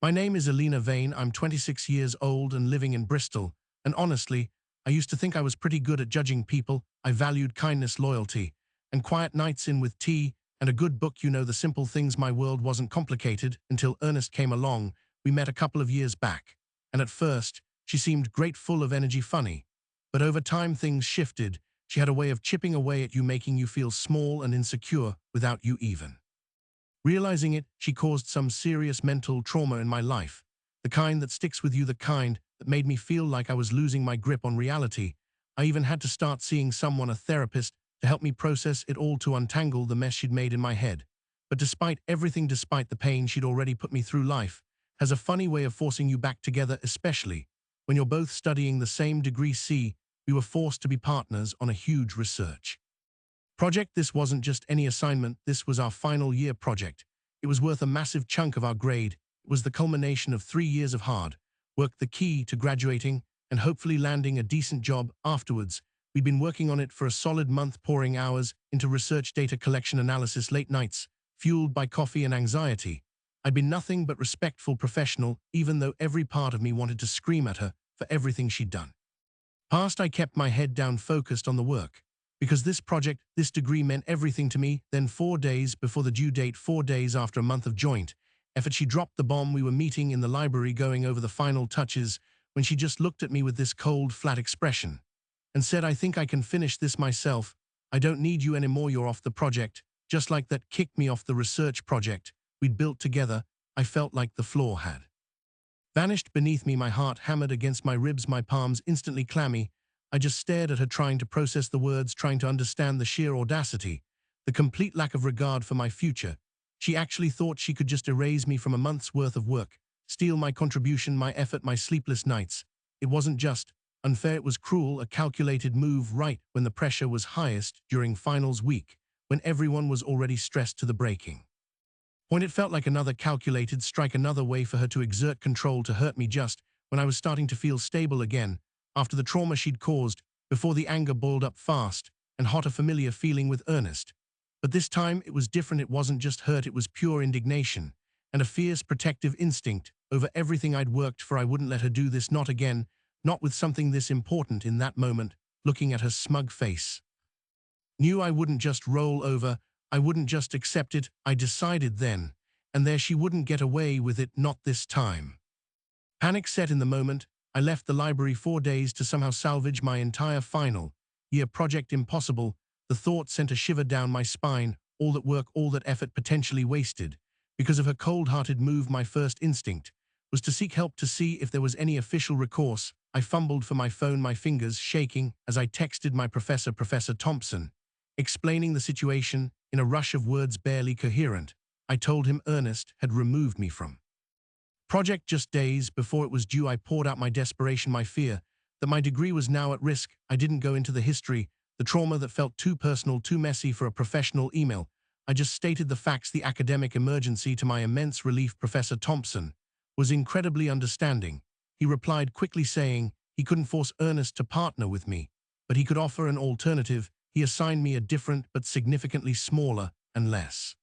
My name is Eleanor. I'm 26 years old and living in Bristol, and honestly, I used to think I was pretty good at judging people. I valued kindness, loyalty, and quiet nights in with tea and a good book. The simple things. My world wasn't complicated until Ernest came along. We met a couple of years back, and at first, she seemed great, full of energy, funny. But over time things shifted. She had a way of chipping away at you, making you feel small and insecure without you even realizing it. She caused some serious mental trauma in my life, the kind that sticks with you, the kind that made me feel like I was losing my grip on reality. I even had to start seeing someone, a therapist, to help me process it all, to untangle the mess she'd made in my head. But despite everything, despite the pain she'd already put me through, life has a funny way of forcing you back together, especially when you're both studying the same degree. We were forced to be partners on a huge research project. This wasn't just any assignment, this was our final year project. It was worth a massive chunk of our grade. It was the culmination of 3 years of hard work, the key to graduating and hopefully landing a decent job afterwards. We'd been working on it for a solid month, pouring hours into research, data collection, analysis, late nights, fueled by coffee and anxiety. I'd been nothing but respectful professional, even though every part of me wanted to scream at her for everything she'd done. Past, I kept my head down, focused on the work, because this project, this degree meant everything to me. Then 4 days before the due date, 4 days after a month of joint effort, she dropped the bomb. We were meeting in the library going over the final touches when she just looked at me with this cold, flat expression and said, "I think I can finish this myself. I don't need you anymore. You're off the project." Just like that, kicked me off the research project we'd built together. I felt like the floor had vanished beneath me. My heart hammered against my ribs, my palms instantly clammy. I just stared at her, trying to process the words, trying to understand the sheer audacity, the complete lack of regard for my future. She actually thought she could just erase me from a month's worth of work, steal my contribution, my effort, my sleepless nights. It wasn't just unfair, it was cruel, a calculated move right when the pressure was highest, during finals week, when everyone was already stressed to the breaking point. It felt like another calculated strike, another way for her to exert control, to hurt me just when I was starting to feel stable again. After the trauma she'd caused, before the anger boiled up fast and hot, a familiar feeling with Ernest. But this time it was different. It wasn't just hurt, it was pure indignation and a fierce protective instinct over everything I'd worked for. I wouldn't let her do this, not again, not with something this important. In that moment, looking at her smug face, knew I wouldn't just roll over, I wouldn't just accept it. I decided then and there she wouldn't get away with it, not this time. Panic set in the moment. I left the library 4 days to somehow salvage my entire final year project. Impossible. The thought sent a shiver down my spine. All that work, all that effort potentially wasted because of her cold-hearted move. My first instinct was to seek help, to see if there was any official recourse. I fumbled for my phone, my fingers shaking as I texted my professor, Professor Thompson, explaining the situation in a rush of words barely coherent. I told him Ernest had removed me from project just days before it was due. I poured out my desperation, my fear that my degree was now at risk. I didn't go into the history, the trauma that felt too personal, too messy for a professional email. I just stated the facts, the academic emergency. To my immense relief, Professor Thompson was incredibly understanding. He replied quickly, saying he couldn't force Ernest to partner with me, but he could offer an alternative. He assigned me a different but significantly smaller and less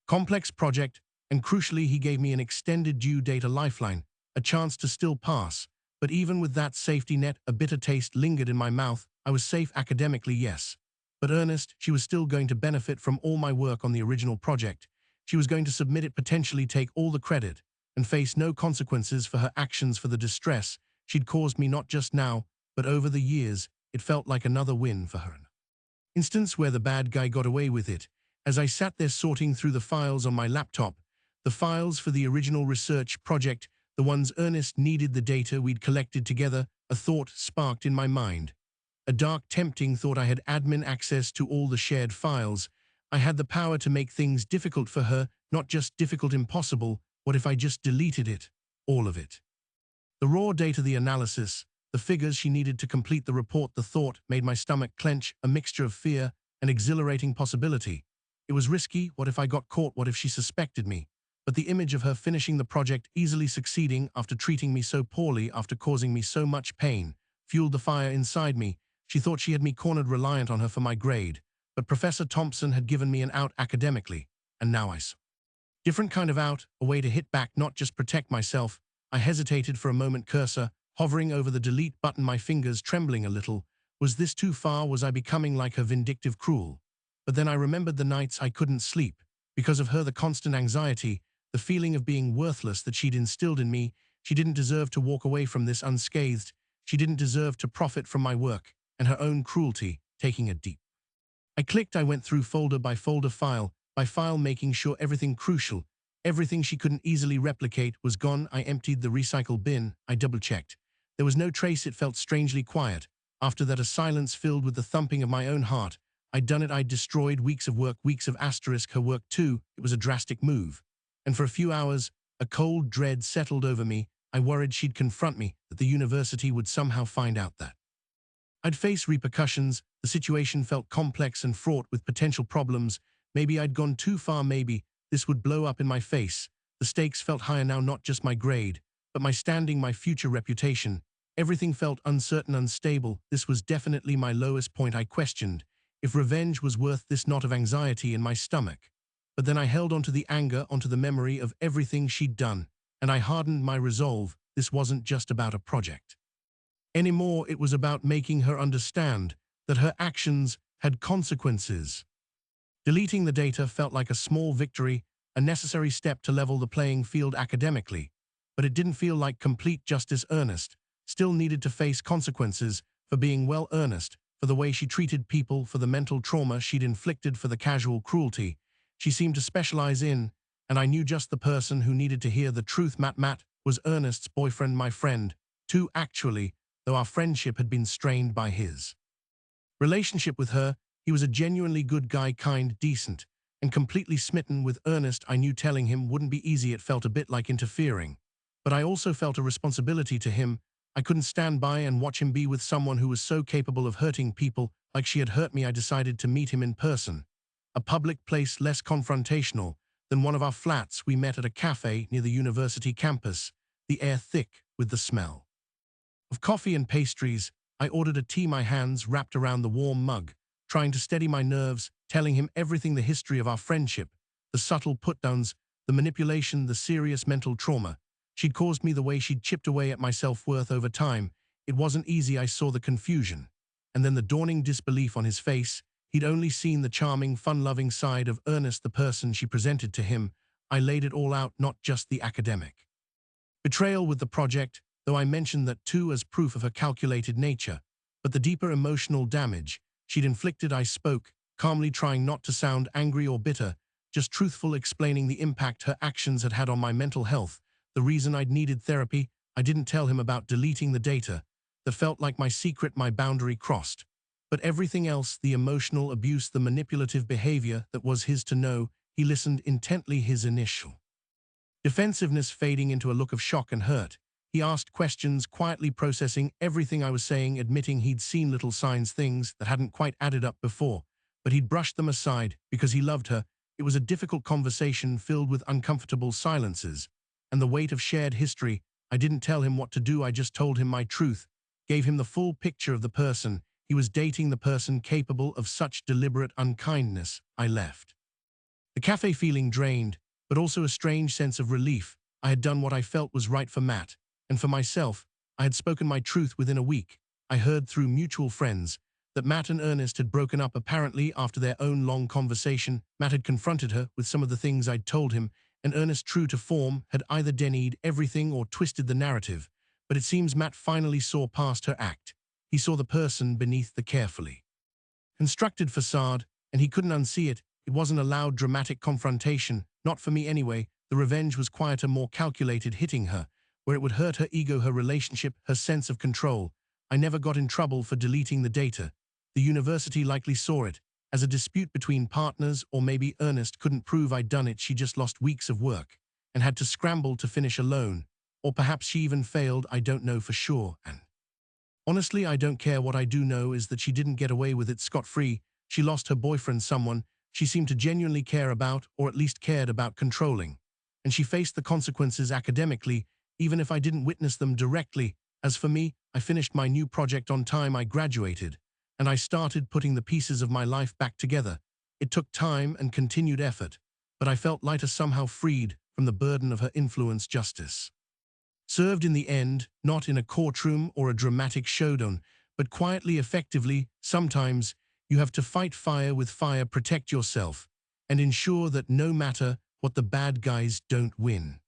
complex project, and crucially, he gave me an extended due date, a lifeline, a chance to still pass. But even with that safety net, a bitter taste lingered in my mouth. I was safe academically, yes. But Ernest, she was still going to benefit from all my work on the original project. She was going to submit it, potentially take all the credit, and face no consequences for her actions, for the distress she'd caused me, not just now, but over the years. It felt like another win for her. An instance where the bad guy got away with it. As I sat there sorting through the files on my laptop, the files for the original research project, the ones Ernest needed, the data we'd collected together, a thought sparked in my mind. A dark, tempting thought. I had admin access to all the shared files. I had the power to make things difficult for her, not just difficult, impossible. What if I just deleted it? All of it. The raw data, the analysis, the figures she needed to complete the report. The thought made my stomach clench, a mixture of fear and exhilarating possibility. It was risky. What if I got caught? What if she suspected me? But the image of her finishing the project, easily succeeding after treating me so poorly, after causing me so much pain, fueled the fire inside me. She thought she had me cornered, reliant on her for my grade. But Professor Thompson had given me an out academically, and now I saw Different kind of out, a way to hit back, not just protect myself. I hesitated for a moment, cursor hovering over the delete button, my fingers trembling a little. Was this too far? Was I becoming like her, vindictive, cruel? But then I remembered the nights I couldn't sleep. Because of her, the constant anxiety, the feeling of being worthless that she'd instilled in me. She didn't deserve to walk away from this unscathed. She didn't deserve to profit from my work and her own cruelty. Taking a deep. I went through folder by folder, file by file, making sure everything crucial, everything she couldn't easily replicate, was gone. I emptied the recycle bin. I double-checked. There was no trace. It felt strangely quiet. After that, a silence filled with the thumping of my own heart. I'd done it. I'd destroyed weeks of work, weeks of asterisk, her work too. It was a drastic move. And for a few hours, a cold dread settled over me. I worried she'd confront me, that the university would somehow find out that I'd face repercussions. The situation felt complex and fraught with potential problems. Maybe I'd gone too far. Maybe this would blow up in my face. The stakes felt higher now, not just my grade, but my standing, my future reputation. Everything felt uncertain, unstable. This was definitely my lowest point. I questioned if revenge was worth this knot of anxiety in my stomach. But then I held onto the anger, onto the memory of everything she'd done, and I hardened my resolve. This wasn't just about a project anymore. It was about making her understand that her actions had consequences. Deleting the data felt like a small victory, a necessary step to level the playing field academically, but it didn't feel like complete justice. Earnest still needed to face consequences for being well. Earnest, for the way she treated people, for the mental trauma she'd inflicted, for the casual cruelty she seemed to specialize in, and I knew just the person who needed to hear the truth. Matt was Ernest's boyfriend, my friend, too, actually, though our friendship had been strained by his relationship with her. He was a genuinely good guy, kind, decent, and completely smitten with Ernest. I knew telling him wouldn't be easy. It felt a bit like interfering. But I also felt a responsibility to him. I couldn't stand by and watch him be with someone who was so capable of hurting people like she had hurt me. I decided to meet him in person. A public place, less confrontational than one of our flats. We met at a cafe near the university campus, the air thick with the smell of coffee and pastries. I ordered a tea, my hands wrapped around the warm mug, trying to steady my nerves, telling him everything, the history of our friendship, the subtle put-downs, the manipulation, the serious mental trauma she'd caused me, the way she'd chipped away at my self-worth over time. It wasn't easy. I saw the confusion, and then the dawning disbelief on his face. He'd only seen the charming, fun-loving side of Ernest, the person she presented to him. I laid it all out, not just the academic betrayal with the project, though I mentioned that too as proof of her calculated nature, but the deeper emotional damage she'd inflicted. I spoke, calmly, trying not to sound angry or bitter, just truthful, explaining the impact her actions had had on my mental health, the reason I'd needed therapy. I didn't tell him about deleting the data. That felt like my secret, my boundary crossed. But everything else, the emotional abuse, the manipulative behavior, that was his to know. He listened intently, his initial defensiveness fading into a look of shock and hurt. He asked questions, quietly processing everything I was saying, admitting he'd seen little signs, things that hadn't quite added up before, but he'd brushed them aside because he loved her. It was a difficult conversation filled with uncomfortable silences and the weight of shared history. I didn't tell him what to do. I just told him my truth, gave him the full picture of the person he was dating, the person capable of such deliberate unkindness. I left the cafe feeling drained, but also a strange sense of relief. I had done what I felt was right for Matt, and for myself. I had spoken my truth. Within a week, I heard through mutual friends that Matt and Ernest had broken up, apparently after their own long conversation. Matt had confronted her with some of the things I'd told him, and Ernest, true to form, had either denied everything or twisted the narrative. But it seems Matt finally saw past her act. He saw the person beneath the carefully constructed facade, and he couldn't unsee it. It wasn't a loud, dramatic confrontation, not for me anyway. The revenge was quieter, more calculated, hitting her where it would hurt her ego, her relationship, her sense of control. I never got in trouble for deleting the data. The university likely saw it as a dispute between partners, or maybe Ernest couldn't prove I'd done it. She just lost weeks of work and had to scramble to finish alone. Or perhaps she even failed. I don't know for sure, and honestly, I don't care. What I do know is that she didn't get away with it scot-free. She lost her boyfriend, someone she seemed to genuinely care about, or at least cared about controlling. And she faced the consequences academically, even if I didn't witness them directly. As for me, I finished my new project on time. I graduated, and I started putting the pieces of my life back together. It took time and continued effort, but I felt lighter, somehow freed from the burden of her influence. Justice served in the end, not in a courtroom or a dramatic showdown, but quietly, effectively. Sometimes you have to fight fire with fire, protect yourself, and ensure that no matter what, the bad guys don't win.